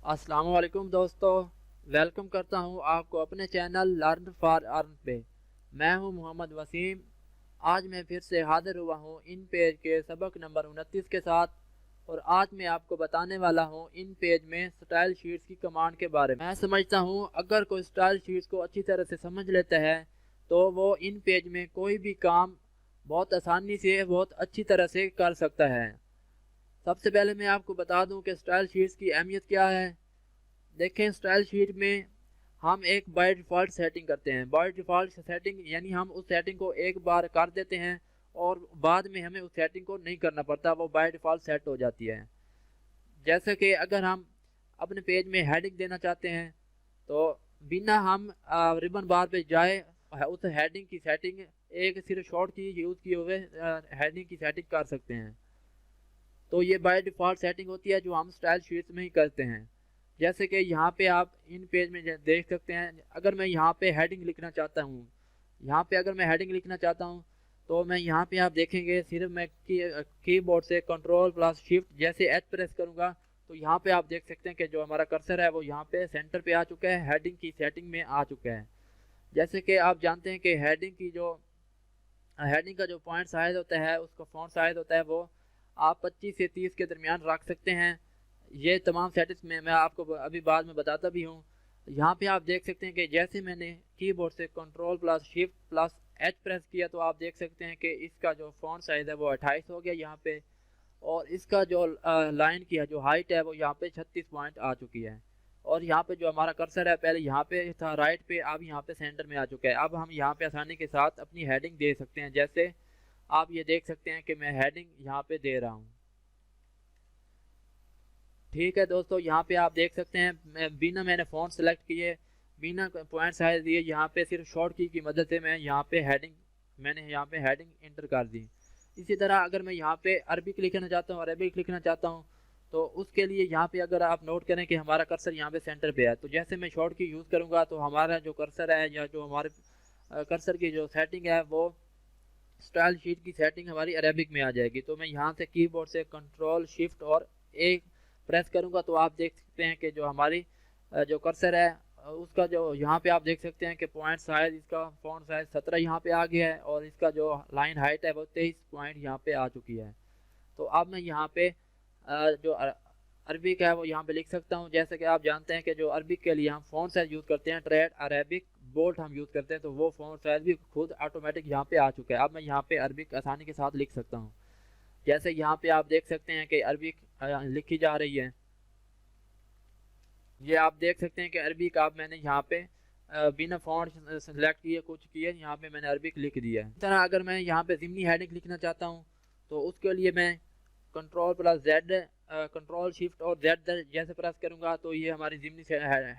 अस्सलाम वालेकुम दोस्तों, वेलकम करता हूं आपको अपने चैनल लर्न फॉर अर्न पे। मैं हूं मोहम्मद वसीम। आज मैं फिर से हाजिर हुआ हूं इन पेज के सबक नंबर 29 के साथ। और आज मैं आपको बताने वाला हूं इन पेज में स्टाइल शीट्स की कमांड के बारे में। मैं समझता हूं अगर कोई स्टाइल शीट्स को अच्छी तरह से समझ लेता है तो वो इन पेज में कोई भी काम बहुत आसानी से बहुत अच्छी तरह से कर सकता है। सबसे पहले मैं आपको बता दूं कि स्टाइल शीट्स की अहमियत क्या है। देखें, स्टाइल शीट में हम एक बाय डिफ़ॉल्ट सेटिंग करते हैं। बाय डिफ़ॉल्ट सेटिंग यानी हम उस सेटिंग को एक बार कर देते हैं और बाद में हमें उस सेटिंग को नहीं करना पड़ता, वो बाय डिफ़ॉल्ट सेट हो जाती है। जैसे कि अगर हम अपने पेज में हेडिंग देना चाहते हैं तो बिना हम रिबन बार पे जाए उस हेडिंग की सेटिंग एक सिर्फ शॉर्ट की यूज़ किए हुए हेडिंग की सेटिंग कर सकते हैं। तो ये बाय डिफ़ॉल्ट सेटिंग होती है जो हम स्टाइल शीट्स में ही करते हैं। जैसे कि यहाँ पे आप इन पेज में देख सकते हैं, अगर मैं यहाँ पे हेडिंग लिखना चाहता हूँ, यहाँ पे अगर मैं हेडिंग लिखना चाहता हूँ तो मैं यहाँ पे आप देखेंगे सिर्फ मैं कीबोर्ड से कंट्रोल प्लस शिफ्ट जैसे एच प्रेस करूँगा तो यहाँ पे आप देख सकते हैं कि जो हमारा कर्सर है वो यहाँ पे सेंटर पे आ चुका है, हेडिंग की सेटिंग में आ चुका है। जैसे कि आप जानते हैं कि हेडिंग का जो पॉइंट साइज होता है, उसका फॉन्ट साइज होता है, वो आप 25 से 30 के दरमियान रख सकते हैं। ये तमाम सेटिंग्स में मैं आपको अभी बाद में बताता भी हूँ। यहाँ पे आप देख सकते हैं कि जैसे मैंने कीबोर्ड से control plus shift plus H press किया तो आप देख सकते हैं कि इसका जो फॉन्ट साइज है वो 28 हो गया यहाँ पे। और इसका जो लाइन की है जो हाइट है वो यहाँ पे 36 पॉइंट आ चुकी है। और यहाँ पे जो हमारा कर्सर है पहले यहाँ पे था राइट पे, अब यहाँ पे सेंटर में आ चुका है। अब हम यहाँ पे आसानी के साथ अपनी हेडिंग दे सकते हैं। जैसे आप ये देख सकते हैं कि मैं हेडिंग यहाँ पे दे रहा हूँ। ठीक है दोस्तों, यहाँ पे आप देख सकते हैं बिना मैंने फ़ॉन्ट सेलेक्ट किए, बिना पॉइंट साइज दिए, यहाँ पे सिर्फ शॉर्ट की मदद से मैंने यहाँ पे हेडिंग इंटर कर दी। इसी तरह अगर मैं यहाँ पे अरबिक लिखना चाहता हूँ, अरबिक लिखना चाहता हूँ तो उसके लिए यहाँ पे अगर आप नोट करें कि हमारा कर्सर यहाँ पे सेंटर पे है, तो जैसे मैं शॉर्ट की यूज़ करूँगा तो हमारा जो कर्सर है या जो हमारे कर्सर की जो सेटिंग है वो स्टाइल शीट की सेटिंग हमारी अरेबिक में आ जाएगी। तो मैं यहाँ से कीबोर्ड से कंट्रोल शिफ्ट और एक प्रेस करूँगा तो आप देख सकते हैं कि जो हमारी जो कर्सर है उसका जो यहाँ पे आप देख सकते हैं कि पॉइंट साइज, इसका फॉन्ट साइज 17 यहाँ पे आ गया है और इसका जो लाइन हाइट है वो 23 पॉइंट यहाँ पे आ चुकी है। तो अब मैं यहाँ पे जो अरबिक है वो यहाँ पे लिख सकता हूँ। जैसे कि आप जानते हैं कि जो अरबिक के लिए हम फ़ॉन्ट साइज यूज़ करते हैं, ट्रेड अरेबिक बोल्ट हम यूज़ करते हैं, तो वो फ़ॉन्ट साइज भी खुद ऑटोमेटिक यहाँ पे आ चुका है। अब मैं यहाँ पे अरबिक आसानी के साथ लिख सकता हूँ। जैसे यहाँ पे आप देख सकते हैं कि अरबिक लिखी जा रही है। ये आप देख सकते हैं कि अरबिक आप मैंने यहाँ पे बिना फॉन्ट सेलेक्ट किए कुछ किए यहाँ पे मैंने अरबिक लिख दिया है। इस तरह अगर मैं यहाँ पे ज़िमनी हेडिंग लिखना चाहता हूँ तो उसके लिए मैं control plus Z, control shift और जेड जैसे प्रेस करूँगा तो ये हमारी ज़िमनी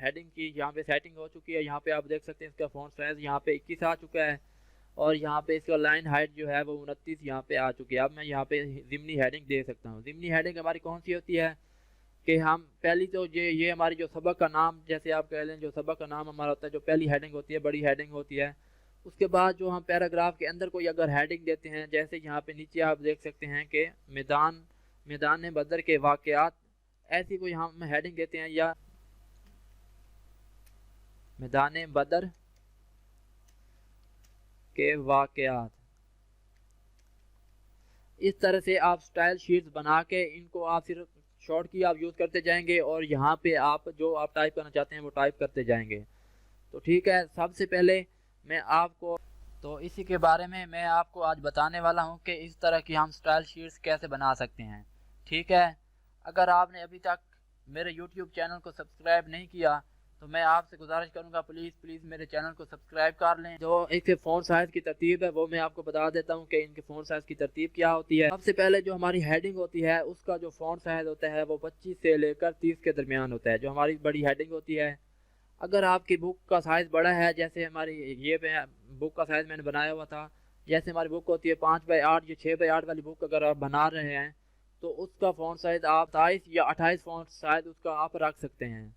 हेडिंग की यहाँ पे सेटिंग हो चुकी है। यहाँ पे आप देख सकते हैं इसका फॉन्ट साइज यहाँ पे 21 आ चुका है और यहाँ पे इसका लाइन हाइट जो है वो 29 यहाँ पे आ चुकी है। अब मैं यहाँ पे ज़िमनी हेडिंग दे सकता हूँ। ज़िमनी हेडिंग हमारी कौन सी होती है कि हम पहली तो ये हमारी जो सबक का नाम, जैसे आप कह लें जो सबक का नाम हमारा होता है, जो पहली हेडिंग होती है बड़ी हेडिंग होती है। उसके बाद जो हम पैराग्राफ के अंदर कोई अगर हेडिंग देते हैं, जैसे यहाँ पे नीचे आप देख सकते हैं कि मैदान बदर के वाकयात, ऐसी कोई हम हेडिंग देते हैं, या मैदान बदर के वाकयात, इस तरह से आप स्टाइल शीट्स बना के इनको आप सिर्फ शॉर्ट की आप यूज़ करते जाएंगे और यहाँ पे आप जो आप टाइप करना चाहते हैं वो टाइप करते जाएंगे। तो ठीक है, सबसे पहले मैं आपको तो इसी के बारे में मैं आपको आज बताने वाला हूँ कि इस तरह की हम स्टाइल शीट्स कैसे बना सकते हैं। ठीक है, अगर आपने अभी तक मेरे YouTube चैनल को सब्सक्राइब नहीं किया तो मैं आपसे गुजारिश करूंगा प्लीज़ मेरे चैनल को सब्सक्राइब कर लें। जो इसके फ़ॉन्ट साइज़ की तरतीब है वो मैं आपको बता देता हूं कि इनके फ़ॉन्ट साइज़ की तरतीब क्या होती है। सबसे पहले जो हमारी हेडिंग होती है उसका जो फ़ॉन्ट साइज़ होता है वो 25 से लेकर 30 के दरमियान होता है, जो हमारी बड़ी हेडिंग होती है। अगर आपकी बुक का साइज़ बड़ा है, जैसे हमारी ये बुक का साइज़ मैंने बनाया हुआ था, जैसे हमारी बुक होती है 5x8 या 6x8 वाली बुक अगर आप बना रहे हैं तो उसका फ़ॉन्ट साइज़ आप 27 या 28 फ़ॉन्ट साइज़ उसका आप रख सकते हैं।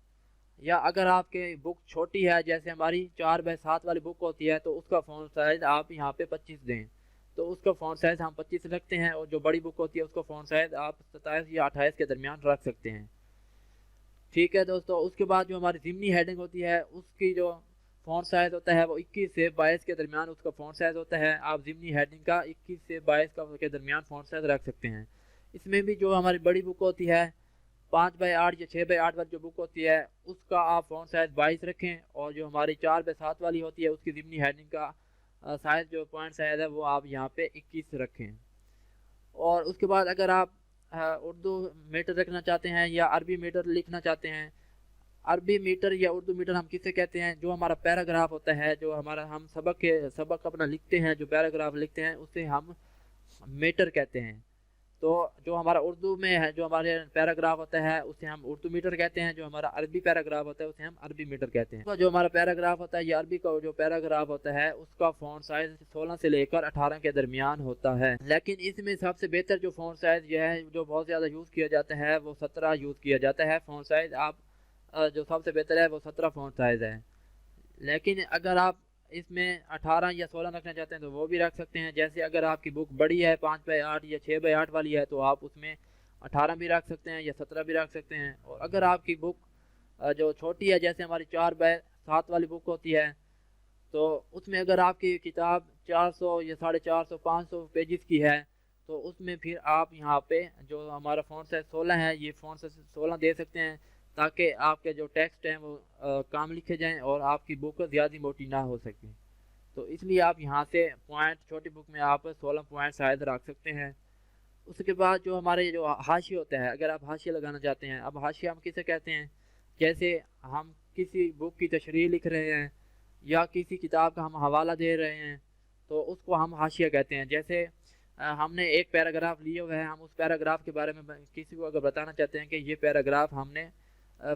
या अगर आपके बुक छोटी है, जैसे हमारी 4x7 वाली बुक होती है, तो उसका फ़ॉन्ट साइज़ आप यहाँ पे 25 दें, तो उसका फ़ॉन्ट साइज़ हम 25 रखते हैं। और जो बड़ी बुक होती है उसका फ़ॉन्ट साइज़ आप 27 या 28 के दरमियान रख सकते हैं। ठीक है दोस्तों, उसके बाद जो हमारी ज़िमनी हेडिंग होती है उसकी जो फ़ॉन्ट साइज़ होता है वो 21 से 22 के दरमियान उसका फ़ॉन्ट साइज़ होता है। आप ज़िमनी हेडिंग का 21 से 22 का के दरमियान फ़ॉन्ट साइज़ रख सकते हैं। इसमें भी जो हमारी बड़ी बुक होती है 5x8 या 6x8 वाली जो बुक होती है उसका आप फ़ॉन्ट साइज़ 22 रखें, और जो हमारी 4x7 वाली होती है उसकी ज़िमनी हेडिंग का साइज़ जो पॉइंट साइज़ है वो आप यहाँ पे 21 रखें। और उसके बाद अगर आप उर्दू मीटर रखना चाहते हैं या अरबी मीटर लिखना चाहते हैं, अरबी मीटर या उर्दू मीटर हम किसे कहते हैं, जो हमारा पैराग्राफ होता है, जो हमारा हम सबक अपना लिखते हैं, जो पैराग्राफ लिखते हैं उसे हम मीटर कहते हैं। तो जो हमारा उर्दू में है जो हमारे पैराग्राफ होता है उसे हम उर्दू मीटर कहते हैं, जो हमारा अरबी पैराग्राफ होता है उसे हम अरबी मीटर कहते हैं। तो जो हमारा पैराग्राफ होता है या अरबी का जो पैराग्राफ होता है उसका फ़ॉन्ट साइज़ 16 से लेकर 18 के दरमियान होता है। लेकिन इसमें सबसे बेहतर जो फ़ॉन्ट साइज़ यह है जो बहुत ज़्यादा यूज़ किया जाता है वो 17 यूज़ किया जाता है फ़ॉन्ट साइज़। आप जो सबसे बेहतर है वो 17 फ़ॉन्ट साइज़ है। लेकिन अगर आप इसमें 18 या 16 रखना चाहते हैं तो वो भी रख सकते हैं। जैसे अगर आपकी बुक बड़ी है 5x8 या 6x8 वाली है तो आप उसमें 18 भी रख सकते हैं या 17 भी रख सकते हैं। और अगर आपकी बुक जो छोटी है जैसे हमारी 4x7 वाली बुक होती है तो उसमें अगर आपकी किताब 400 या 450 500 पेजेस की है तो उसमें फिर आप यहाँ पे जो हमारा फ़ॉन्ट साइज़ 16 है ये फ़ॉन्ट साइज़ 16 दे सकते हैं, ताकि आपके जो टेक्स्ट हैं वो काम लिखे जाएं और आपकी बुक ज़्यादा मोटी ना हो सके। तो इसलिए आप यहाँ से पॉइंट छोटी बुक में आप 16 पॉइंट शायद रख सकते हैं। उसके बाद जो हमारे जो हाशिया होता है, अगर आप हाशिया लगाना चाहते हैं, अब हाशिया हम किसे कहते हैं, जैसे हम किसी बुक की तशरीह लिख रहे हैं या किसी किताब का हम हवाला दे रहे हैं तो उसको हम हाशिया कहते हैं। जैसे हमने एक पैराग्राफ लिया हुआ है, हम उस पैराग्राफ के बारे में किसी को अगर बताना चाहते हैं कि ये पैराग्राफ हमने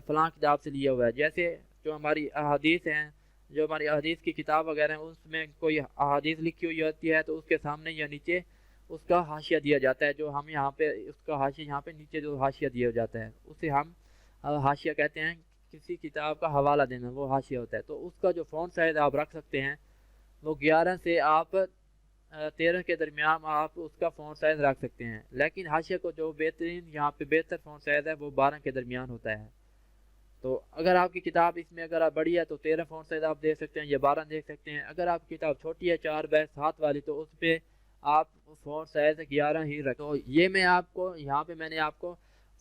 फ़लाँ किताब से लिया हुआ है। जैसे जो हमारी अहादीस हैं, जो हमारी अहादीस की किताब वगैरह हैं उसमें कोई अहादीस लिखी हुई होती है तो उसके सामने या नीचे उसका हाशिया दिया जाता है। जो हम यहाँ पे उसका हाशिया यहाँ पे नीचे जो हाशिया दिया जाता है उसे हम हाशिया कहते हैं। किसी किताब का हवाला देना वो हाशिया होता है। तो उसका जो फ़ॉन्ट साइज़ आप रख सकते हैं वो 11 से आप 13 के दरमियान आप उसका फ़ॉन्ट साइज़ रख सकते हैं। लेकिन हाशिया को जो बेहतरीन यहाँ पे बेहतर फ़ॉन्ट साइज़ है वो 12 के दरमियान होता है। तो अगर आपकी किताब इसमें अगर आप बड़ी है तो 13 फ़ॉन्ट साइज़ आप दे सकते हैं या 12 दे सकते हैं। अगर आपकी किताब छोटी है 4x7 वाली तो उस पर आप फ़ॉन्ट साइज़ 11 ही रखें। तो ये मैं आपको यहाँ पे मैंने आपको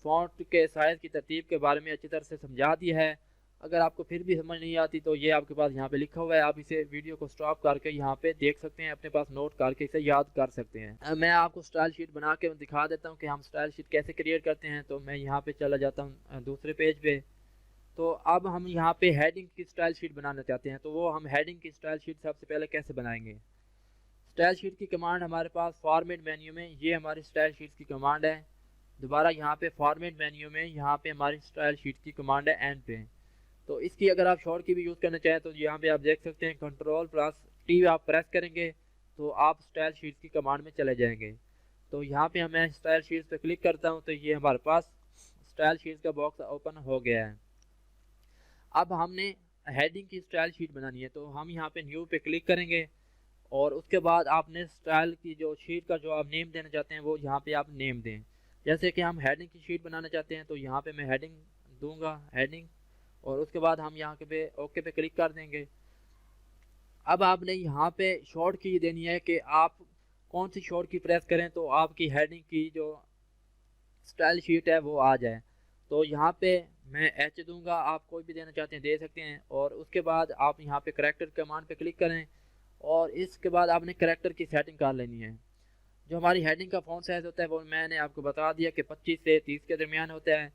फ़ॉन्ट के साइज़ की तरतीब के बारे में अच्छी तरह से समझा दिया है। अगर आपको फिर भी समझ नहीं आती तो ये आपके पास यहाँ पे लिखा हुआ है, आप इसे वीडियो को स्टॉप करके यहाँ पे देख सकते हैं, अपने पास नोट करके इसे याद कर सकते हैं। मैं आपको स्टाइल शीट बना के दिखा देता हूँ कि हम स्टाइल शीट कैसे क्रिएट करते हैं। तो मैं यहाँ पे चला जाता हूँ दूसरे पेज पे। तो अब हम यहाँ पे हेडिंग की स्टाइल शीट बनाना चाहते हैं, तो वो हम हेडिंग की स्टाइल शीट सबसे पहले कैसे बनाएंगे। स्टाइल शीट की कमांड हमारे पास फॉर्मेट मेन्यू में, ये हमारी स्टाइल शीट की कमांड है। दोबारा यहाँ पे फॉर्मेट मेन्यू में यहाँ पे हमारी स्टाइल शीट की कमांड है एंड पे। तो इसकी अगर आप शॉर्ट की भी यूज़ करना चाहें तो यहाँ पे आप देख सकते हैं Ctrl+T आप प्रेस करेंगे तो आप स्टाइल शीट की कमांड में चले जाएंगे। तो यहाँ पे मैं स्टाइल शीट पे क्लिक करता हूँ तो ये हमारे पास स्टाइल शीट का बॉक्स ओपन हो गया है। अब हमने हेडिंग की स्टाइल शीट बनानी है तो हम यहाँ पे न्यू पे क्लिक करेंगे और उसके बाद आपने स्टाइल की जो शीट का जो आप नेम देना चाहते हैं वो यहाँ पे आप नेम दें। जैसे कि हम हेडिंग की शीट बनाना चाहते हैं तो यहाँ पे मैं हेडिंग दूंगा हेडिंग, और उसके बाद हम यहाँ पे ओके पे क्लिक कर देंगे। अब आपने यहाँ पे शॉर्ट की देनी है कि आप कौन सी शॉर्ट की प्रेस करें तो आपकी हेडिंग की जो स्टाइल शीट है वो आ जाए। तो यहाँ पे मैं एच दूंगा, आप कोई भी देना चाहते हैं दे सकते हैं। और उसके बाद आप यहाँ पे करैक्टर कमांड पे क्लिक करें और इसके बाद आपने करैक्टर की सेटिंग कर लेनी है। जो हमारी हेडिंग का फ़ॉन्ट साइज़ होता है वो मैंने आपको बता दिया कि 25 से 30 के दरमियान होता है।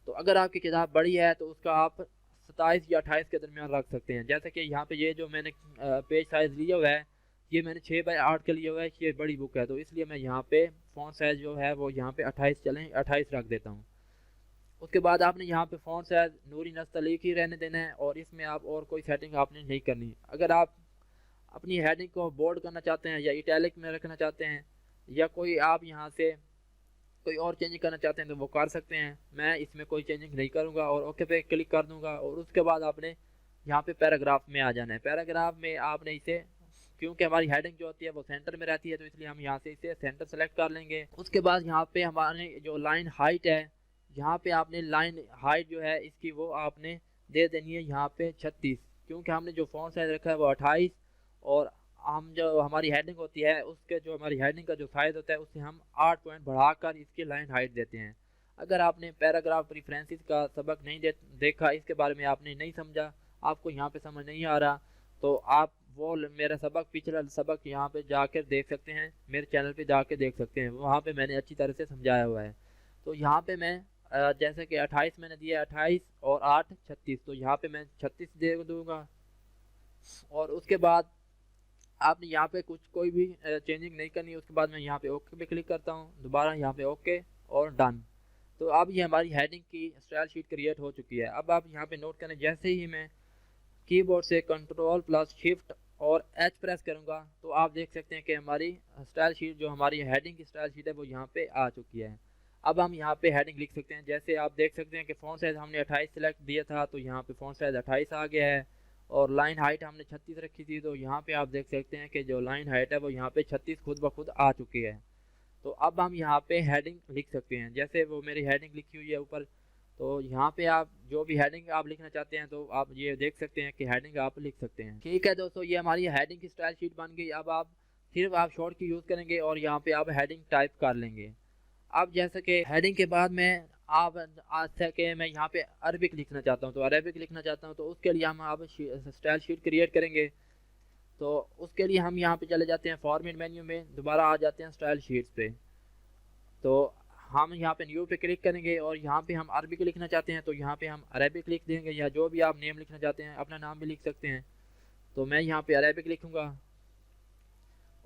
तो अगर आपकी किताब बड़ी है तो उसका आप 27 या 28 के दरमियान रख सकते हैं। जैसे कि यहाँ पे ये जो मैंने पेज साइज़ लिया हुआ है ये मैंने 6x8 का लिया हुआ है, ये बड़ी बुक है तो इसलिए मैं यहाँ पे फ़ॉन्ट साइज़ जो है वो यहाँ पे 28 चलें 28 रख देता हूँ। उसके बाद आपने यहाँ पे फ़ॉन्ट साइज़ नूरी नस्तलीक ही रहने देना है और इसमें आप और कोई सेटिंग आपने नहीं करनी। अगर आप अपनी हेडिंग को बोल्ड करना चाहते हैं या इटैलिक में रखना चाहते हैं या कोई आप यहाँ से कोई और चेंजिंग करना चाहते हैं तो वो कर सकते हैं। मैं इसमें कोई चेंजिंग नहीं करूँगा और ओके पे क्लिक कर दूँगा। और उसके बाद आपने यहाँ पे पैराग्राफ में आ जाना है। पैराग्राफ में आपने इसे, क्योंकि हमारी हेडिंग जो होती है वो सेंटर में रहती है तो इसलिए हम यहाँ से इसे सेंटर सेलेक्ट कर लेंगे। उसके बाद यहाँ पे हमारे जो लाइन हाइट है यहाँ पे आपने लाइन हाइट जो है इसकी वो आपने दे देनी है यहाँ पे 36, क्योंकि हमने जो फ़ॉन्ट साइज़ रखा है वो 28, और हम जो हमारी हेडिंग होती है उसके जो हमारी हेडिंग का जो साइज़ होता है उससे हम 8 पॉइंट बढ़ाकर इसकी लाइन हाइट देते हैं। अगर आपने पैराग्राफ प्रेफरेंसेस का सबक नहीं देखा, इसके बारे में आपने नहीं समझा, आपको यहाँ पे समझ नहीं आ रहा, तो आप वो मेरा सबक, पिछला सबक यहाँ पे जाकर देख सकते हैं, मेरे चैनल पे जाकर देख सकते हैं, वहाँ पे मैंने अच्छी तरह से समझाया हुआ है। तो यहाँ पे मैं जैसे कि 28 मैंने दिया, 28 और 8 36, तो यहाँ पे मैं 36 दे दूँगा। और उसके बाद आपने यहाँ पे कुछ कोई भी चेंजिंग नहीं करनी है। उसके बाद मैं यहाँ पे ओके पे क्लिक करता हूँ, दोबारा यहाँ पे ओके और डन। तो अब ये हमारी हेडिंग की स्टाइल शीट क्रिएट हो चुकी है। अब आप यहाँ पे नोट करें, जैसे ही मैं कीबोर्ड से कंट्रोल प्लस शिफ्ट और एच प्रेस करूँगा तो आप देख सकते हैं कि हमारी स्टाइल शीट, जो हमारी हेडिंग की स्टाइल शीट है, वो यहाँ पे आ चुकी है। अब हम यहाँ पे हेडिंग लिख सकते हैं। जैसे आप देख सकते हैं कि फ़ॉन्ट साइज़ हमने 28 सेलेक्ट दिया था, तो यहाँ पे फ़ॉन्ट साइज़ 28 आ गया है, और लाइन हाइट हमने 36 रखी थी, तो यहाँ पे आप देख सकते हैं कि जो लाइन हाइट है वो यहाँ पे 36 खुद ब खुद आ चुकी है। तो अब हम यहाँ पे हेडिंग लिख सकते हैं। जैसे वो मेरी हेडिंग लिखी हुई है ऊपर, तो यहाँ पे आप जो भी हेडिंग आप लिखना चाहते हैं तो आप ये देख सकते हैं कि हेडिंग आप लिख सकते हैं। ठीक है दोस्तों, ये हमारी हेडिंग की स्टाइल शीट बन गई। अब आप सिर्फ आप शॉर्ट की यूज़ करेंगे और यहाँ पे आप हेडिंग टाइप कर लेंगे। अब जैसे कि हेडिंग के बाद में आप आज से कि मैं यहाँ पे अरबिक लिखना चाहता हूँ, तो अरबिक लिखना चाहता हूँ, तो उसके लिए हम अब स्टाइल शीट क्रिएट करेंगे। तो उसके लिए हम यहाँ पे चले जाते हैं फॉर्मेट मेन्यू में, दोबारा आ जाते हैं स्टाइल शीट्स पे। तो हम यहाँ पे न्यू पे क्लिक करेंगे और यहाँ पे हम अरबिक लिखना चाहते हैं, तो यहाँ पे हम अरबिक लिख देंगे, या जो भी आप नेम लिखना चाहते हैं, अपना नाम भी लिख सकते हैं। तो मैं यहाँ पे अरबिक लिखूँगा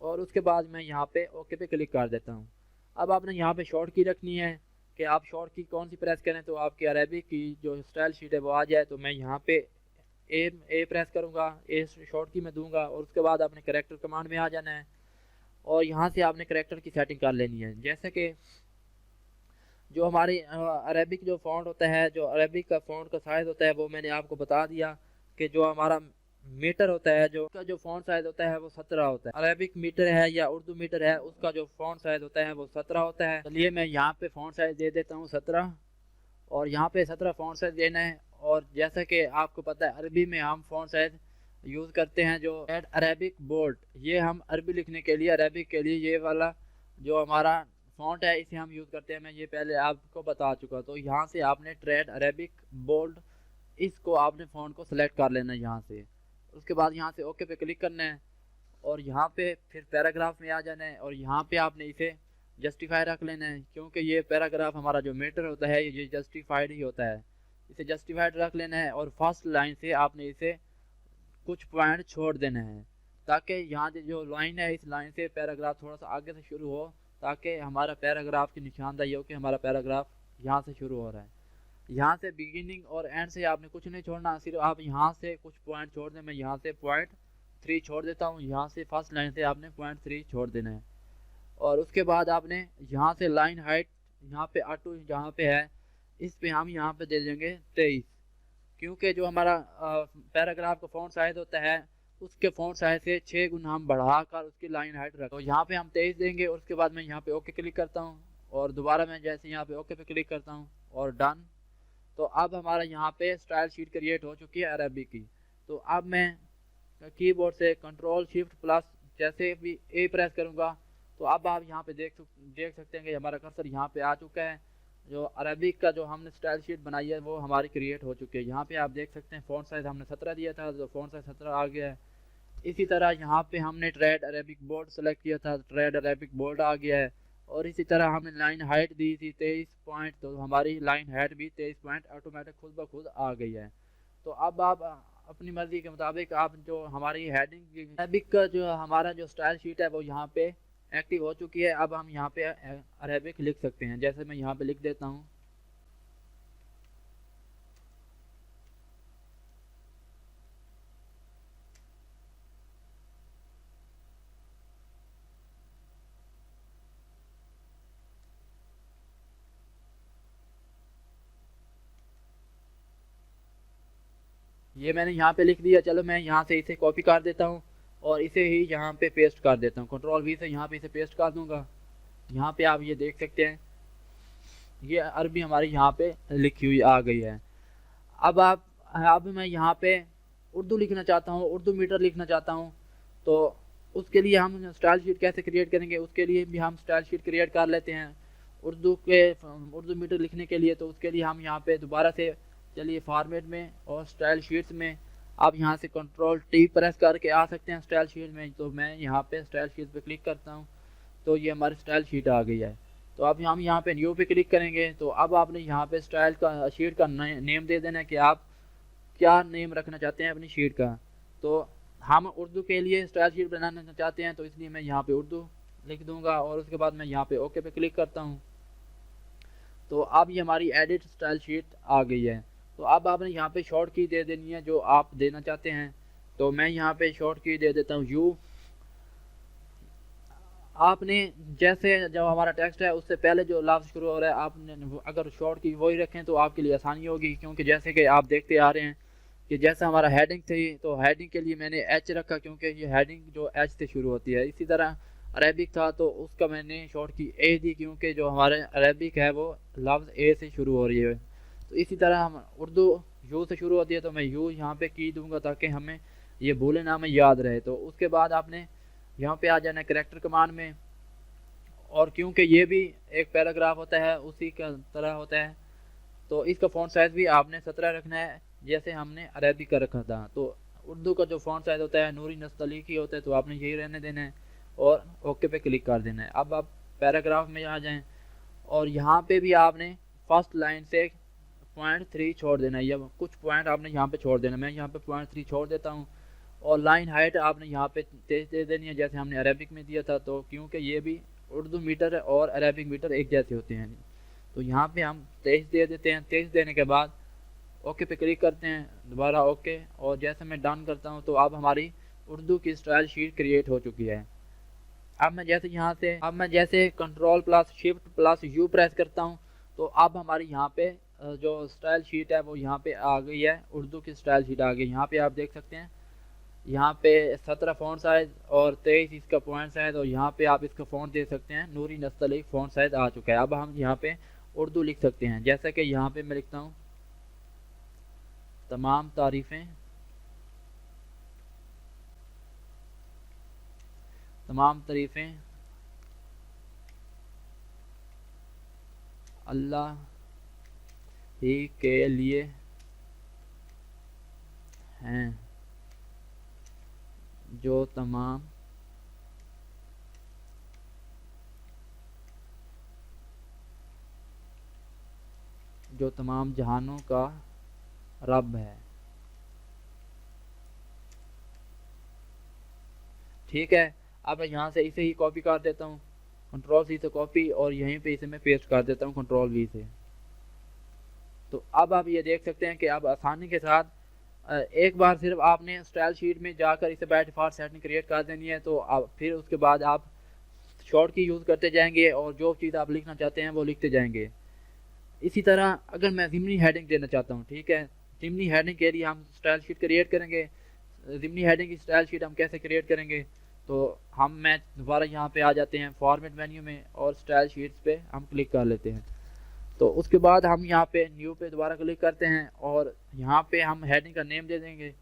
और उसके बाद मैं यहाँ पे ओके पे क्लिक कर देता हूँ। अब आपने यहाँ पे शॉर्ट की रखनी है कि आप शॉर्ट की कौन सी प्रेस करें तो आपकी अरबिक की जो स्टाइल शीट है वो आ जाए। तो मैं यहाँ पे ए प्रेस करूँगा, ए शॉर्ट की मैं दूंगा, और उसके बाद आपने करेक्टर कमांड में आ जाना है और यहाँ से आपने करेक्टर की सेटिंग कर लेनी है। जैसे कि जो हमारी अरबिक जो फ़ॉन्ट होता है, जो अरबिक का फ़ॉन्ट का साइज़ होता है, वो मैंने आपको बता दिया कि जो हमारा मीटर होता है, जो उसका जो फ़ॉन्ट साइज़ होता है वो 17 होता है। अरबिक मीटर है या उर्दू मीटर है, उसका जो फ़ॉन्ट साइज़ होता है वो 17 होता है। चलिए मैं यहाँ पे फ़ॉन्ट साइज़ दे देता हूँ 17, और यहाँ पे 17 फ़ॉन्ट साइज़ देना है। और जैसा कि आपको पता है अरबी में हम फ़ॉन्ट साइज़ यूज़ करते हैं जो एड अरबिक बोल्ड, ये हम अरबी लिखने के लिए, अरबिक के लिए ये वाला जो हमारा फ़ॉन्ट है इसे हम यूज़ करते हैं। मैं ये पहले आपको बता चुका। तो यहाँ से आपने ट्रेड अरबिक बोल्ड, इसको आपने फ़ॉन्ट को सिलेक्ट कर लेना है यहाँ से। उसके बाद यहाँ से ओके पे क्लिक करना है और यहाँ पे फिर पैराग्राफ में आ जाना है, और यहाँ पे आपने इसे जस्टिफाई रख लेना है, क्योंकि ये पैराग्राफ हमारा जो मीटर होता है ये जस्टिफाइड ही होता है। इसे जस्टिफाइड रख लेना है और फर्स्ट लाइन से आपने इसे कुछ पॉइंट छोड़ देना है, ताकि यहाँ जो लाइन है इस लाइन से पैराग्राफ थोड़ा सा आगे से शुरू हो, ताकि हमारा पैराग्राफ की निशानदाही हो कि हमारा पैराग्राफ यहाँ से शुरू हो रहा है। यहाँ से बिगिनिंग और एंड से आपने कुछ नहीं छोड़ना, सिर्फ आप यहाँ से कुछ पॉइंट छोड़ दें। मैं यहाँ से पॉइंट 3 छोड़ देता हूँ, यहाँ से फर्स्ट लाइन से आपने पॉइंट 3 छोड़ देना है। और उसके बाद आपने यहाँ से लाइन हाइट यहाँ पे ऑटो जहाँ पे है इस पे हम यहाँ पे दे देंगे 23, क्योंकि जो हमारा पैराग्राफ का फ़ॉन्ट साइज़ होता है उसके फ़ॉन्ट साइज़ से 6 गुना हम बढ़ाकर उसकी लाइन हाइट रख, तो यहाँ पे हम 23 देंगे। और उसके बाद मैं यहाँ पे ओके क्लिक करता हूँ और दोबारा मैं जैसे यहाँ पे ओके पे क्लिक करता हूँ और डन। तो अब हमारा यहाँ पे स्टाइल शीट क्रिएट हो चुकी है अरबी की। तो अब मैं कीबोर्ड से कंट्रोल शिफ्ट प्लस जैसे भी ए प्रेस करूँगा तो अब आप यहाँ पे देख सकते हैं कि हमारा कर्सर यहाँ पे आ चुका है। जो अरबिक का जो हमने स्टाइल शीट बनाई है वो हमारी क्रिएट हो चुकी है। यहाँ पे आप देख सकते हैं फ़ॉन्ट साइज़ हमने 17 दिया था, तो फ़ॉन्ट साइज़ 17 आ गया है। इसी तरह यहाँ पे हमने ट्रेड अरबिक बोल्ड सेलेक्ट किया था, ट्रेड अरबिक बोल्ड आ गया है। और इसी तरह हमने लाइन हाइट दी थी 23 पॉइंट, तो हमारी लाइन हाइट भी 23 पॉइंट ऑटोमेटिक खुद ब खुद आ गई है। तो अब आप अपनी मर्ज़ी के मुताबिक आप जो हमारी हेडिंग अरबिक का जो हमारा जो स्टाइल शीट है वो यहाँ पे एक्टिव हो चुकी है। अब हम यहाँ पे अरबिक लिख सकते हैं। जैसे मैं यहाँ पे लिख देता हूँ, ये मैंने यहाँ पे लिख दिया। चलो मैं यहाँ से इसे कॉपी कर देता हूँ और इसे ही यहाँ पे पेस्ट कर देता हूँ। कंट्रोल वी से यहाँ पे इसे पेस्ट कर दूंगा। यहाँ पे आप ये देख सकते हैं ये अरबी हमारी यहाँ पे लिखी हुई आ गई है। अब मैं यहाँ पे उर्दू लिखना चाहता हूँ, उर्दू मीटर लिखना चाहता हूँ। तो उसके लिए हम स्टाइल शीट कैसे क्रिएट करेंगे, उसके लिए भी हम स्टाइल शीट क्रिएट कर लेते हैं उर्दू मीटर लिखने के लिए। तो उसके लिए हम यहाँ पे दोबारा से चलिए फॉर्मेट में और स्टाइल शीट्स में आप यहाँ से कंट्रोल टी प्रेस करके आ सकते हैं स्टाइल शीट में। तो मैं यहाँ पे स्टाइल शीट पे क्लिक करता हूँ, तो ये हमारी स्टाइल शीट आ गई है। तो अब हम यहाँ पे न्यू पे क्लिक करेंगे। तो अब आपने यहाँ पे स्टाइल का शीट का नेम दे देना है कि आप क्या नेम रखना चाहते हैं अपनी शीट का। तो हम उर्दू के लिए स्टाइल शीट बनाना चाहते हैं, तो इसलिए मैं यहाँ पे उर्दू लिख दूंगा और उसके बाद मैं यहाँ पे ओके पे क्लिक करता हूँ। तो अब ये हमारी एडिट स्टाइल शीट आ गई है। तो अब आपने यहाँ पे शॉर्ट की दे देनी है जो आप देना चाहते हैं। तो मैं यहाँ पे शॉर्ट की दे देता हूँ यू। आपने जैसे जब हमारा टेक्स्ट है उससे पहले जो लफ्ज़ शुरू हो रहा है आपने अगर शॉर्ट की वही रखें तो आपके लिए आसानी होगी, क्योंकि जैसे कि आप देखते आ रहे हैं कि जैसा हमारा हेडिंग थी तो हेडिंग के लिए मैंने एच रखा, क्योंकि ये हेडिंग जो एच से शुरू होती है। इसी तरह अरेबिक था तो उसका मैंने शॉर्ट की ए दी, क्योंकि जो हमारे अरेबिक है वो लफ्ज़ ए से शुरू हो रही है। तो इसी तरह हम उर्दू यू से शुरू होती है, तो मैं यू यहाँ पे की दूंगा ताकि हमें ये भूले ना हमें याद रहे। तो उसके बाद आपने यहाँ पे आ जाना कैरेक्टर कमांड में, और क्योंकि ये भी एक पैराग्राफ होता है उसी का तरह होता है, तो इसका फ़ॉन्ट साइज़ भी आपने 17 रखना है जैसे हमने अरेबिक का रखा था। तो उर्दू का जो फ़ॉन्ट साइज़ होता है नूरी नस्तलीकी होता है, तो आपने यही रहने देना है और ओके पे क्लिक कर देना है। अब आप पैराग्राफ में आ जाएं और यहाँ पे भी आपने फर्स्ट लाइन से .3 छोड़ देना है, या कुछ पॉइंट आपने यहाँ पे छोड़ देना। मैं यहाँ पे .3 छोड़ देता हूँ। और लाइन हाइट आपने यहाँ पे तेज दे देनी है जैसे हमने अरेबिक में दिया था, तो क्योंकि ये भी उर्दू मीटर और अरेबिक मीटर एक जैसे होते हैं। तो यहाँ पे हम 23 दे देते हैं। 23 देने के बाद ओके पे क्लिक करते हैं, दोबारा ओके, और जैसे मैं डन करता हूँ तो अब हमारी उर्दू की स्टाइल शीट क्रिएट हो चुकी है। अब मैं जैसे control plus shift plus you press करता हूँ तो अब हमारी यहाँ पे जो स्टाइल शीट है वो यहाँ पे आ गई है, उर्दू की स्टाइल शीट आ गई। यहाँ पे आप देख सकते हैं, यहाँ पे 17 फ़ॉन्ट साइज़ और 23 इसका पॉइंट साइज़, और यहाँ पे आप इसका फ़ॉन्ट दे सकते हैं नूरी नस्तलीक फ़ॉन्ट साइज़ आ चुका है। अब हम यहाँ पे उर्दू लिख सकते हैं, जैसे कि यहाँ पे मैं लिखता हूँ तमाम तारीफ़ें अल्लाह ही के लिए हैं, जो तमाम जहानों का रब है। ठीक है, अब मैं यहाँ से इसे ही कॉपी कर देता हूँ, कंट्रोल सी से कॉपी, और यहीं पे इसे मैं पेस्ट कर देता हूँ कंट्रोल वी से। तो अब आप ये देख सकते हैं कि अब आसानी के साथ एक बार सिर्फ आपने स्टाइल शीट में जाकर इसे बाय डिफ़ॉल्ट सेटिंग क्रिएट कर देनी है। तो अब फिर उसके बाद आप शॉर्ट की यूज़ करते जाएंगे और जो चीज़ आप लिखना चाहते हैं वो लिखते जाएंगे। इसी तरह अगर मैं ज़िमनी हेडिंग देना चाहता हूँ, ठीक है, ज़िमनी हेडिंग के लिए हम स्टाइल शीट क्रिएट करेंगे। ज़िमनी हेडिंग की स्टाइल शीट हम कैसे क्रिएट करेंगे, तो मैं दोबारा यहाँ पे आ जाते हैं फॉर्मेट मेन्यू में और स्टाइल शीट्स पे हम क्लिक कर लेते हैं। तो उसके बाद हम यहाँ पे न्यू पे दोबारा क्लिक करते हैं और यहाँ पे हम हेडिंग का नेम दे देंगे।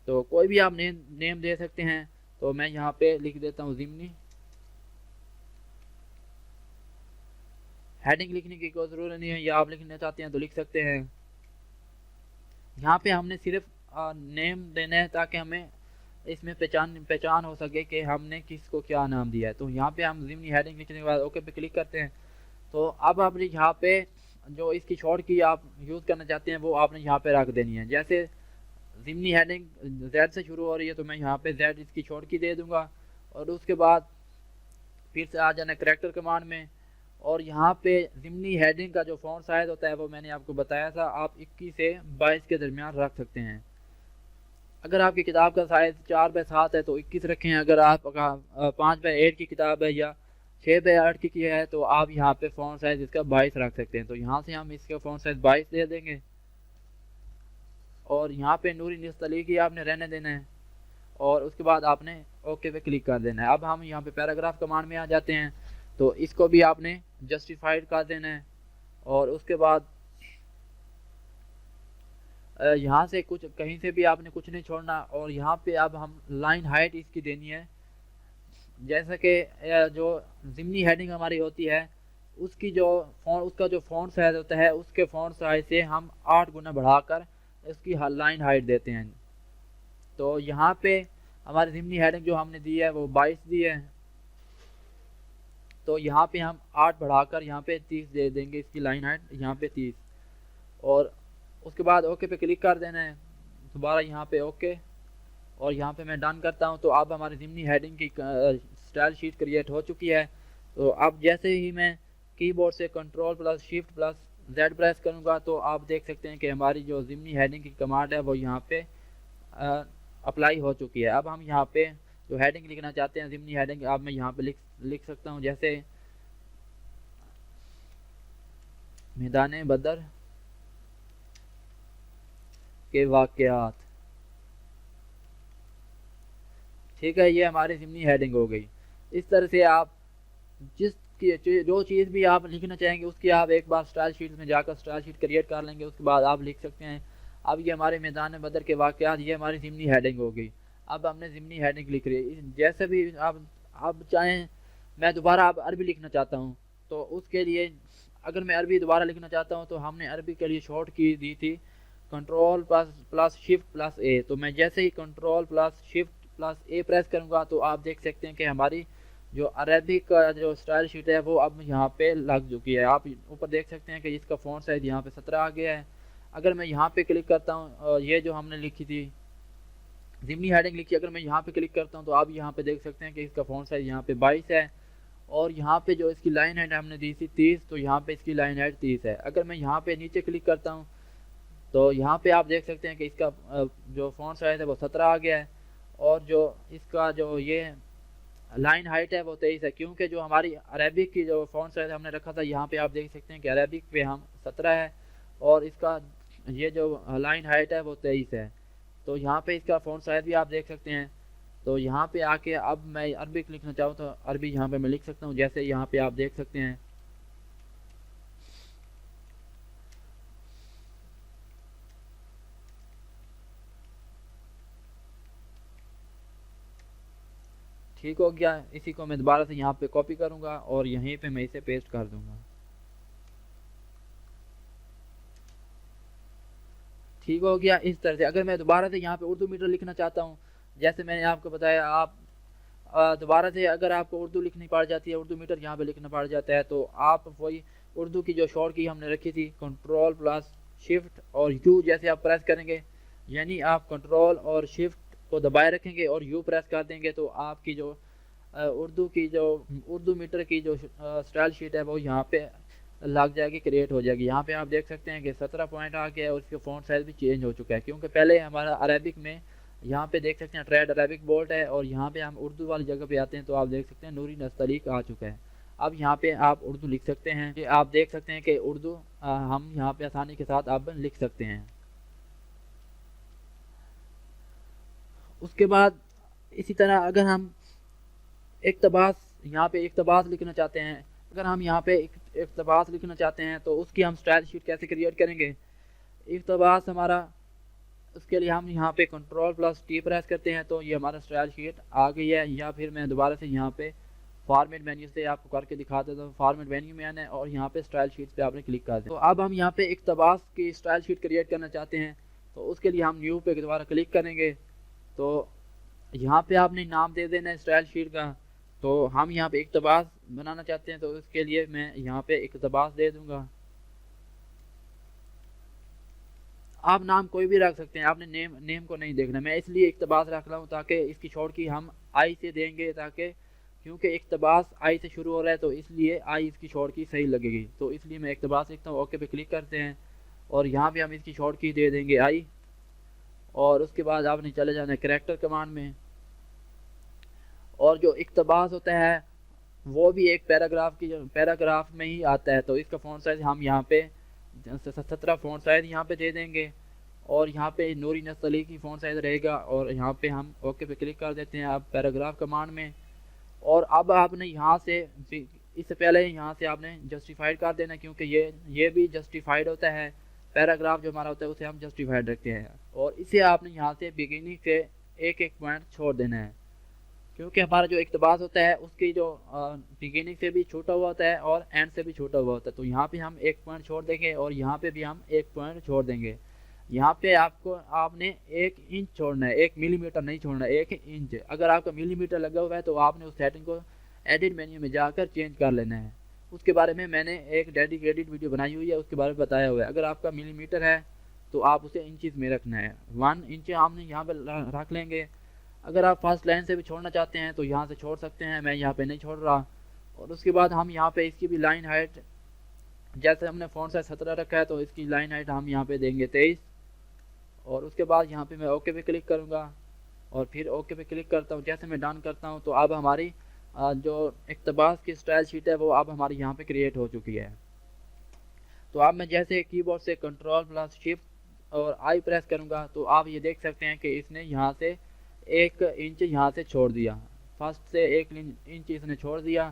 तो कोई भी आप नेम दे सकते हैं। तो मैं यहाँ पे लिख देता हूँ ज़िमनी। हेडिंग लिखने की कोई ज़रूरत नहीं है, या आप लिखना चाहते हैं तो लिख सकते हैं। यहाँ पे हमने सिर्फ नेम देना है ताकि हमें इसमें पहचान हो सके कि हमने किसको क्या नाम दिया है। तो यहाँ पे हम ज़िमनी हेडिंग लिखने के बाद ओके पे क्लिक करते हैं। तो अब आपने यहाँ पे जो इसकी शॉर्ट की आप यूज़ करना चाहते हैं वो आपने यहाँ पे रख देनी है। जैसे ज़िमनी हेडिंग जेड से शुरू हो रही है तो मैं यहाँ पे जेड इसकी शॉर्ट की दे दूँगा, और उसके बाद फिर से आ जाना कैरेक्टर कमांड में, और यहाँ पे ज़िमनी हेडिंग का जो फ़ॉन्ट साइज़ होता है वो मैंने आपको बताया था, आप 21 से 22 के दरमियान रख सकते हैं। अगर आपकी किताब का साइज़ 4x7 है तो 21 रखें। अगर आप 5x8 की किताब है या 6x8 की है तो आप यहाँ पे फ़ॉन्ट साइज़ इसका 22 रख सकते हैं। तो यहाँ से हम इसका फ़ॉन्ट साइज़ 22 दे देंगे, और यहाँ पे नूरी नस्तलीकी आपने रहने देना है, और उसके बाद आपने ओके पे क्लिक कर देना है। अब हम यहाँ पे पैराग्राफ कमांड में आ जाते हैं। तो इसको भी आपने जस्टिफाइड कर देना है। और उसके बाद यहाँ से कुछ कहीं से भी आपने कुछ नहीं छोड़ना। और यहाँ पे अब हम लाइन हाइट इसकी देनी है, जैसा कि जो ज़िमनी हेडिंग हमारी होती है उसका जो फ़ॉन्ट साइज़ होता है उसके फ़ॉन्ट साइज़ से हम 8 गुना बढ़ाकर इसकी लाइन हाइट देते हैं। तो यहाँ पे हमारी ज़िमनी हेडिंग जो हमने दी है वो 22 दी है, तो यहाँ पे हम 8 बढ़ाकर यहाँ पे 30 दे देंगे इसकी लाइन हाइट, यहाँ पे 30। और उसके बाद ओके पे क्लिक कर देना है, दोबारा यहाँ पे ओके, और यहाँ पे मैं डन करता हूँ। तो अब हमारी ज़िमनी हेडिंग की स्टाइल शीट क्रिएट हो चुकी है। तो अब जैसे ही मैं कीबोर्ड से control plus shift plus Z press करूँगा तो आप देख सकते हैं कि हमारी जो ज़िमनी हेडिंग की कमांड है वो यहाँ पे अप्लाई हो चुकी है। अब हम यहाँ पे जो हेडिंग लिखना चाहते हैं ज़िमनी हेडिंग, अब मैं यहाँ पे लिख सकता हूँ, जैसे मैदान बदर के वाक़यात। ठीक है, ये हमारी ज़िमनी हेडिंग हो गई। इस तरह से आप जो चीज़ भी आप लिखना चाहेंगे उसकी आप एक बार स्टाइल शीट में जाकर स्टाइल शीट क्रिएट कर लेंगे, उसके बाद आप लिख सकते हैं। अब ये हमारे मैदान बदर के वाक़यात, ये हमारी ज़िमनी हेडिंग हो गई। अब हमने ज़िमनी हेडिंग लिख रही है। जैसे भी आप चाहें, मैं दोबारा अब अरबी लिखना चाहता हूँ, तो उसके लिए अगर मैं अरबी दोबारा लिखना चाहता हूँ तो हमने अरबी के लिए शॉर्ट की दी थी कंट्रोल प्लस शिफ्ट प्लस ए। तो मैं जैसे ही कंट्रोल प्लस शिफ्ट प्लस ए प्रेस करूँगा तो आप देख सकते हैं कि हमारी जो अरेबिक का जो स्टाइल शीट है वो अब यहाँ पे लग चुकी है। आप ऊपर देख सकते हैं कि इसका फ़ॉन्ट साइज़ यहाँ पे 17 आ गया है। अगर मैं यहाँ पे क्लिक करता हूँ, ये जो हमने लिखी थी ज़िमनी हेडिंग लिखी, अगर मैं यहाँ पे क्लिक करता हूँ तो आप यहाँ पे देख सकते हैं कि इसका फ़ॉन्ट साइज़ यहाँ पे 22 है। और यहाँ पे जो इसकी लाइन हाइट हमने दी थी 30, तो यहाँ पे इसकी लाइन हाइट 30 है। अगर मैं यहाँ पे नीचे क्लिक करता हूँ तो यहाँ पे आप देख सकते हैं कि इसका जो फ़ॉन्ट साइज़ है वो 17 आ गया है, और जो इसका जो ये लाइन हाइट है वो 23 है, क्योंकि जो हमारी अरेबिक की जो फ़ॉन्ट साइज़ हमने रखा था यहाँ पे आप देख सकते हैं कि अरेबिक पे हम 17 है और इसका ये जो लाइन हाइट है वो 23 है। तो यहाँ पे इसका फ़ॉन्ट साइज़ भी आप देख सकते हैं। तो यहाँ पे आके अब मैं अरबिक लिखना चाहूँ तो अरबी यहाँ पे मैं लिख सकता हूँ, जैसे यहाँ पे आप देख सकते हैं। ठीक हो गया। इसी को मैं दोबारा से यहाँ पे कॉपी करूँगा और यहीं पे मैं इसे पेस्ट कर दूँगा। ठीक हो गया। इस तरह से अगर मैं दोबारा से यहाँ पे उर्दू मीटर लिखना चाहता हूँ, जैसे मैंने आपको बताया, आप दोबारा से अगर आपको उर्दू लिखनी पड़ जाती है, उर्दू मीटर यहाँ पे लिखना पड़ जाता है, तो आप वही उर्दू की जो शॉर्ट की हमने रखी थी कंट्रोल प्लस शिफ्ट और यू जैसे आप प्रेस करेंगे, यानी आप कंट्रोल और शिफ्ट को दबाए रखेंगे और यू प्रेस कर देंगे तो आपकी जो उर्दू मीटर की जो स्टाइल शीट है वो यहाँ पे लग जाएगी, क्रिएट हो जाएगी। यहाँ पे आप देख सकते हैं कि 17 पॉइंट आ गया है और इसके फ़ॉन्ट साइज़ भी चेंज हो चुका है, क्योंकि पहले हमारा अरेबिक में यहाँ पे देख सकते हैं ट्रेड अरेबिक बोल्ट है, और यहाँ पे हम उर्दू वाली जगह पे आते हैं तो आप देख सकते हैं नूरी नस्तलीक आ चुका है। अब यहाँ पे आप उर्दू लिख सकते हैं कि आप देख सकते हैं कि उर्दू हम यहाँ पे आसानी के साथ अब लिख सकते हैं। उसके बाद इसी तरह अगर हम यहाँ पे इक़्तिबास लिखना चाहते हैं, अगर हम यहाँ पे इक़्तिबास लिखना चाहते हैं तो उसकी हम स्टाइल शीट कैसे क्रिएट करेंगे। इक़्तिबास हमारा, उसके लिए हम यहाँ पे कंट्रोल प्लस टी प्रेस करते हैं तो ये हमारा स्टाइल शीट आ गई है। या फिर मैं दोबारा से यहाँ पे फॉर्मेट मेन्यू से आपको करके दिखा देता हूँ। फॉर्मेट मेन्यू में आना है और यहाँ पे स्टाइल शीट पे आपने क्लिक कर दिया। तो अब हम यहाँ पे इक़्तिबास की स्टाइल शीट क्रिएट करना चाहते हैं, तो उसके लिए हम न्यू पे दोबारा क्लिक करेंगे। तो यहाँ पे आपने नाम दे देना है स्टाइल शीट का। तो हम यहाँ पे इक़्तिबास बनाना चाहते हैं तो उसके लिए मैं यहाँ पे इक़्तिबास दे दूँगा। आप नाम कोई भी रख सकते हैं, आपने नेम को नहीं देखना। मैं इसलिए इक़्तिबास रख रहा हूँ ताकि इसकी शॉर्ट की हम आई से देंगे, ताकि क्योंकि इक़्तिबास आई से शुरू हो रहा है तो इसलिए आई इसकी शॉर्ट की सही लगेगी। तो इसलिए मैं इक़्तिबास लिखता हूँ, ओके पे क्लिक करते हैं और यहाँ पे हम इसकी शॉर्ट की दे देंगे आई। और उसके बाद आपने चले जाना है कैरेक्टर कमांड में, और जो इक़्तिबास होता है वो भी एक पैराग्राफ में ही आता है। तो इसका फ़ॉन्ट साइज़ हम यहाँ पे 17 फ़ॉन्ट साइज़ यहाँ पे दे देंगे और यहाँ पे नूरी नस्तलीक की फ़ॉन्ट साइज़ रहेगा और यहाँ पे हम ओके पे क्लिक कर देते हैं अब पैराग्राफ कमांड में। और अब आपने यहाँ से इससे पहले यहाँ से आपने जस्टिफाइड कर देना, क्योंकि ये भी जस्टिफाइड होता है। पैराग्राफ जो हमारा होता है उसे हम जस्टिफाइड रखते हैं, और इसे आपने यहाँ से बिगिनिंग से एक एक पॉइंट छोड़ देना है, क्योंकि हमारा जो इक़्तिबास होता है उसकी जो बिगिनिंग से भी छोटा हुआ होता है और एंड से भी छोटा हुआ होता है। तो यहाँ पे हम एक पॉइंट छोड़ देंगे और यहाँ पे भी हम एक पॉइंट छोड़ देंगे। यहाँ पे आपने 1 इंच छोड़ना है, 1 मिलीमीटर नहीं छोड़ना है, 1 इंच। अगर आपका मिलीमीटर लगा हुआ है तो आपने उस सेटिंग को एडिट मेन्यू में जाकर चेंज कर लेना है। उसके बारे में मैंने एक डेडिकेटेड वीडियो बनाई हुई है, उसके बारे में बताया हुआ है। अगर आपका मिलीमीटर है तो आप उसे इंचज़ में रखना है, 1 इंच हमने यहाँ पर रख लेंगे। अगर आप फर्स्ट लाइन से भी छोड़ना चाहते हैं तो यहाँ से छोड़ सकते हैं, मैं यहाँ पे नहीं छोड़ रहा। और उसके बाद हम यहाँ पे इसकी भी लाइन हाइट, जैसे हमने फ़ॉन्ट साइज 17 रखा है तो इसकी लाइन हाइट हम यहाँ पे देंगे 23। और उसके बाद यहाँ पे मैं ओके पे क्लिक करूँगा और फिर ओके पे क्लिक करता हूँ। जैसे मैं डन करता हूँ तो अब हमारी जो इक़्तिबास की स्टाइल शीट है वो अब हमारी यहाँ पे क्रिएट हो चुकी है। तो अब मैं जैसे कीबोर्ड से Ctrl+Shift और आई प्रेस करूँगा तो आप ये देख सकते हैं कि इसने यहाँ से 1 इंच यहाँ से छोड़ दिया, फर्स्ट से 1 इंच इसने छोड़ दिया।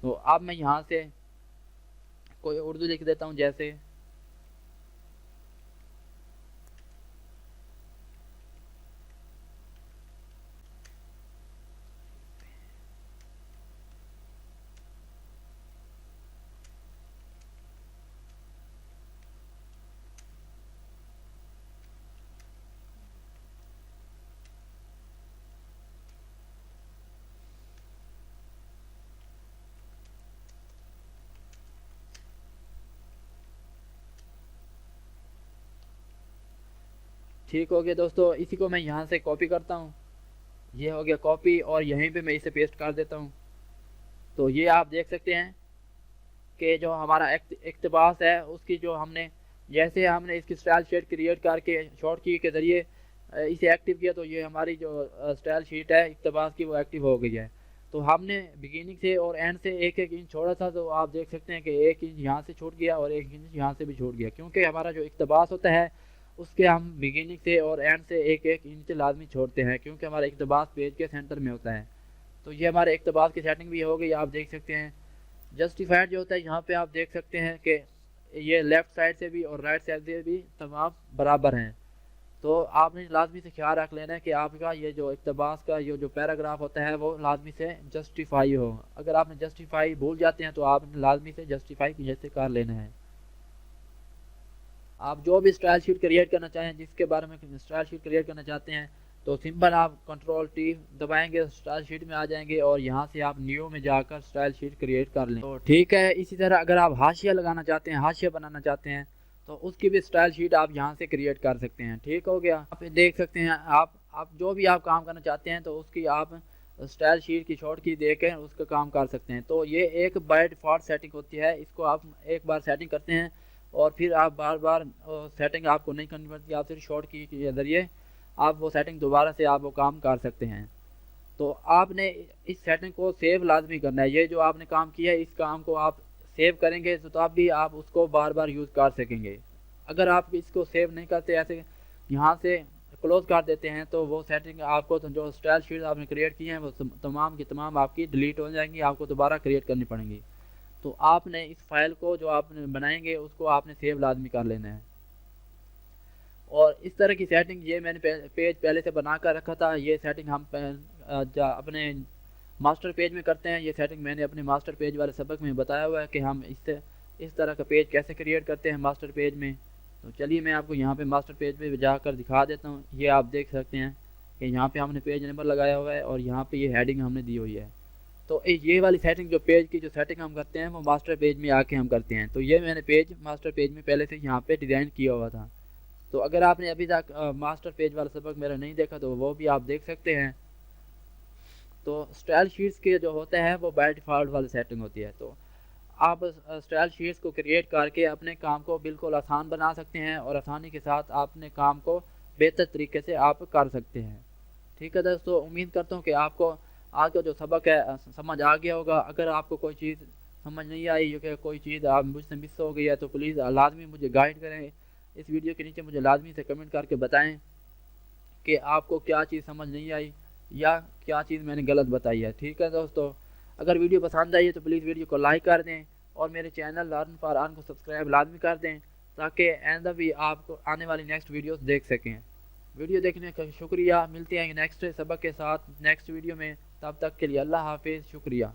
तो अब मैं यहाँ से कोई उर्दू लिख देता हूँ, जैसे ठीक हो गया दोस्तों। इसी को मैं यहाँ से कॉपी करता हूँ, ये हो गया कॉपी, और यहीं पे मैं इसे पेस्ट कर देता हूँ। तो ये आप देख सकते हैं कि जो हमारा इक़्तिबास है उसकी जो हमने जैसे हमने इसकी स्टाइल शीट क्रिएट करके शॉर्ट की के ज़रिए इसे एक्टिव किया तो ये हमारी जो स्टाइल शीट है इक़्तिबास की वो एक्टिव हो गई है। तो हमने बिगिनिंग से और एंड से 1-1 इंच छोड़ा था, तो आप देख सकते हैं कि 1 इंच यहाँ से छूट गया और 1 इंच यहाँ से भी छूट गया, क्योंकि हमारा जो इक़्तिबास होता है उसके हम बिगिनिंग से और एंड से 1-1 इंच लाजमी छोड़ते हैं, क्योंकि हमारा इक़्तिबास पेज के सेंटर में होता है। तो ये हमारे इक़्तिबास की सेटिंग भी हो गई, आप देख सकते हैं। जस्टिफाइड जो होता है यहाँ पे आप देख सकते हैं कि ये लेफ़्ट साइड से भी और राइट साइड से भी तमाम बराबर हैं। तो आपने लाजमी से ख्याल रख लेना है कि आपका ये जो इक़्तिबास का ये जो पैराग्राफ होता है वो लाजमी से जस्टिफाई हो। अगर आपने जस्टिफाई भूल जाते हैं तो आपने लाजमी से जस्टिफाई जैसे कर लेना है। आप जो भी स्टाइल शीट क्रिएट करना चाहें, जिसके बारे में स्टाइल शीट क्रिएट करना चाहते हैं, तो सिंपल आप Ctrl+T दबाएंगे, स्टाइल शीट में आ जाएंगे और यहाँ से आप न्यू में जाकर स्टाइल शीट क्रिएट कर लें। तो ठीक है। इसी तरह अगर आप हाशिया लगाना चाहते हैं, हाशिया बनाना चाहते हैं, तो उसकी भी स्टाइल शीट आप यहाँ से क्रिएट कर सकते हैं। ठीक हो गया। आप देख सकते हैं, आप जो भी आप काम करना चाहते हैं तो उसकी आप स्टाइल शीट की शॉर्ट की देकर उसका काम कर सकते हैं। तो ये एक बाय डिफ़ॉल्ट सेटिंग होती है, इसको आप एक बार सेटिंग करते हैं और फिर आप बार बार सेटिंग आपको नहीं करनी पड़ती, आप सिर्फ शॉर्ट की के ज़रिए आप वो सेटिंग दोबारा से आप वो काम कर सकते हैं। तो आपने इस सेटिंग को सेव लाजमी करना है। ये जो आपने काम किया है इस काम को आप सेव करेंगे तो तब भी आप उसको बार बार यूज़ कर सकेंगे। अगर आप इसको सेव नहीं करते, ऐसे यहाँ से क्लोज़ कर देते हैं, तो वो सेटिंग आपको तो जो स्टाइल शीट आपने क्रिएट की हैं वो तमाम की तमाम आपकी डिलीट हो जाएंगी, आपको दोबारा क्रिएट करनी पड़ेंगी। तो आपने इस फाइल को जो आपने बनाएंगे उसको आपने सेव लाजमी कर लेना है। और इस तरह की सेटिंग ये मैंने पेज पहले से बना कर रखा था। ये सेटिंग हम अपने मास्टर पेज में करते हैं। ये सेटिंग मैंने अपने मास्टर पेज वाले सबक में बताया हुआ है कि हम इस तरह का पेज कैसे क्रिएट करते हैं मास्टर पेज में। तो चलिए मैं आपको यहाँ पे मास्टर पेज पे जाकर दिखा देता हूँ। ये आप देख सकते हैं कि यहाँ पे हमने पेज नंबर लगाया हुआ है और यहाँ पे ये हेडिंग हमने दी हुई है। तो ये वाली सेटिंग जो पेज की जो सेटिंग हम करते हैं वो मास्टर पेज में आके हम करते हैं। तो ये मैंने पेज मास्टर पेज में पहले से यहाँ पे डिज़ाइन किया हुआ था। तो अगर आपने अभी तक मास्टर पेज वाला सबक मेरा नहीं देखा तो वो भी आप देख सकते हैं। तो स्टाइल शीट्स के जो होते हैं वो बाय डिफ़ॉल्ट वाली सेटिंग होती है। तो आप स्टाइल शीट्स को क्रिएट करके अपने काम को बिल्कुल आसान बना सकते हैं और आसानी के साथ अपने काम को बेहतर तरीके से आप कर सकते हैं। ठीक है दोस्तों, उम्मीद करता हूँ कि आपको आज का जो सबक है समझ आ गया होगा। अगर आपको कोई चीज़ समझ नहीं आई या कोई चीज़ आप मुझसे मिस हो गई है तो प्लीज़ लाजमी मुझे गाइड करें। इस वीडियो के नीचे मुझे लाजमी से कमेंट करके बताएं कि आपको क्या चीज़ समझ नहीं आई या क्या चीज़ मैंने गलत बताई है। ठीक है दोस्तों, अगर वीडियो पसंद आई है तो प्लीज़ वीडियो को लाइक कर दें और मेरे चैनल लर्न फॉर अर्न को सब्सक्राइब लाजमी कर दें ताकि आइंदा भी आपको आने वाली नेक्स्ट वीडियोस देख सकें। वीडियो देखने का शुक्रिया। मिलते हैं नेक्स्ट सबक के साथ नेक्स्ट वीडियो में। तब तक के लिए अल्लाह हाफिज़। शुक्रिया।